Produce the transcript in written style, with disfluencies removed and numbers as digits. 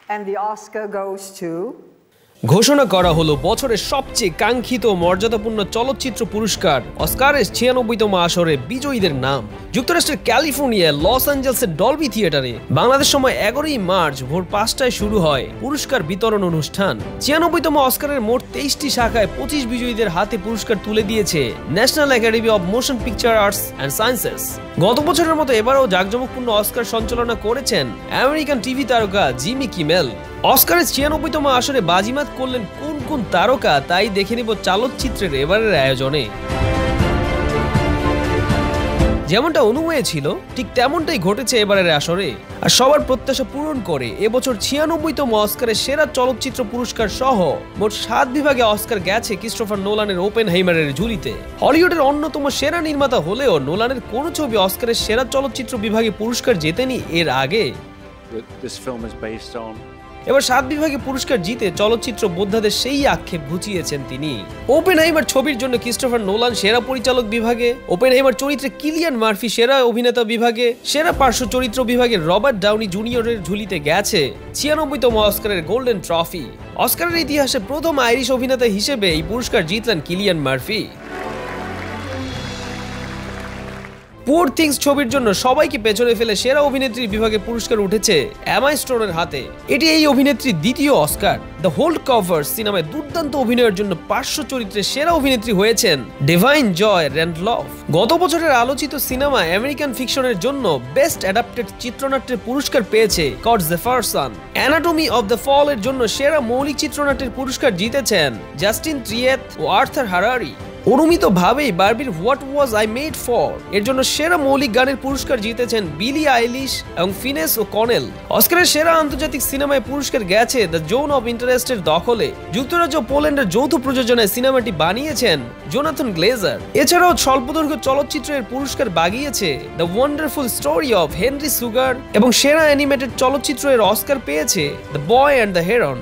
And the Oscar goes to... ঘোষণা করা হলো বছরের সবচেয়ে কাঙ্ক্ষিত মর্যাদাপূর্ণ চলচ্চিত্র পুরস্কার অস্কারের 96তম আসরে বিজয়ীদের নাম। যুক্তরাষ্ট্রের ক্যালিফোর্নিয়ার লস অ্যাঞ্জেলসের ডলবি থিয়েটারে বাংলাদেশ সময় 11ই মার্চ ভোর 5টায় শুরু হয় পুরস্কার বিতরণ অনুষ্ঠান। 96তম অস্কারের মোট 23টি শাখায় 25 বিজয়ীদের হাতে পুরস্কার তুলে দিয়েছে national academy of motion picture arts and sciences. গত বছরের মতো এবারও জাঁকজমকপূর্ণ অস্কার সঞ্চালনা করেছেন আমেরিকান টিভি তারকা জিমি কিমেল। অস্কারের 96তম আসরে বাজিমাত করলেন কোন কোন তারকা তাই দেখে নিব চলচ্চিত্রের এবারের আয়োজনে। যেমনটা অনুমেয় ছিল ঠিক তেমনটাই ঘটেছে এবারের আসরে। আর সবার প্রত্যাশা পূরণ করে এবছর 96তম অস্কারের সেরা চলচ্চিত্র পুরস্কার সহ মোট 7 বিভাগে অস্কার গেছে ক্রিস্টোফার নোলানের ওপেনহাইমারের ঝুলিতে। হলিউডের অন্যতম সেরা নির্মাতা হলেও নোলানের কোনো ছবি অস্কারের সেরা চলচ্চিত্র বিভাগে পুরস্কার জেতেনি এর আগে। এবার 7 বিভাগে পুরস্কার জিতে চলচ্চিত্র বোদ্ধাদের সেই আক্ষেপ ঘুচিয়েছেন তিনি। ওপেনহাইমার ছবির জন্য ক্রিস্টোফার নোলান সেরা পরিচালক বিভাগে, ওপেনহাইমার চরিত্রে কিলিয়ান মার্ফি সেরা অভিনেতা বিভাগে, সেরা পার্শ্ব চরিত্র বিভাগে রবার্ট ডাউনি জুনিয়রের ঝুলিতে গেছে 96তম অস্কারের গোল্ডেন ট্রফি। অস্কারের ইতিহাসে প্রথম আইরিশ অভিনেতা হিসেবে এই পুরস্কার জিতলেন কিলিয়ান মার্ফি। পুয়ার থিংস ছবির জন্য সবাইকে পেছনে ফেলে সেরা অভিনেত্রীর বিভাগে পুরস্কার উঠেছে এমা স্টোনের হাতে। এটি এই অভিনেত্রীর দ্বিতীয় অস্কার। দ্য হোল্ড কভার সিনেমায় দুর্দান্ত অভিনয়ের জন্য পার্শ্ব চরিত্রে সেরা অভিনেত্রী হয়েছেন ডিভাইন জয় র্যান্ডলফ। গত বছরের আলোচিত সিনেমা আমেরিকান ফিকশনের জন্য বেস্ট অ্যাডাপ্টেড চিত্রনাট্যের পুরস্কার পেয়েছে Cord Jefferson. Anatomy of the fall এর জন্য সেরা মৌলিক চিত্রনাট্যের পুরস্কার জিতেছেন জাস্টিন ট্রিয়েথ ও আর্থার হারারি। অনুমিতভাবেই বারবির what was I made for এর জন্য সেরা মৌলিক গানের পুরস্কার জিতেছেন বিলি আইলিশ এবং ফিনেস ও কনেল। অস্কারের সেরা আন্তর্জাতিক সিনেমায় পুরস্কার গেছে দ্য জোন অফ ইন্টারেস্টের দখলে। যুক্তরাজ্য ও পোল্যান্ডের যৌথ প্রযোজনায় সিনেমাটি বানিয়েছেন জোনাথন গ্লেজার। এছাড়াও স্বল্পদৈর্ঘ্য চলচ্চিত্রের পুরস্কার বাগিয়েছে the wonderful story of Henry Sugar এবং সেরা অ্যানিমেটেড চলচ্চিত্রের অস্কার পেয়েছে the boy and the heron.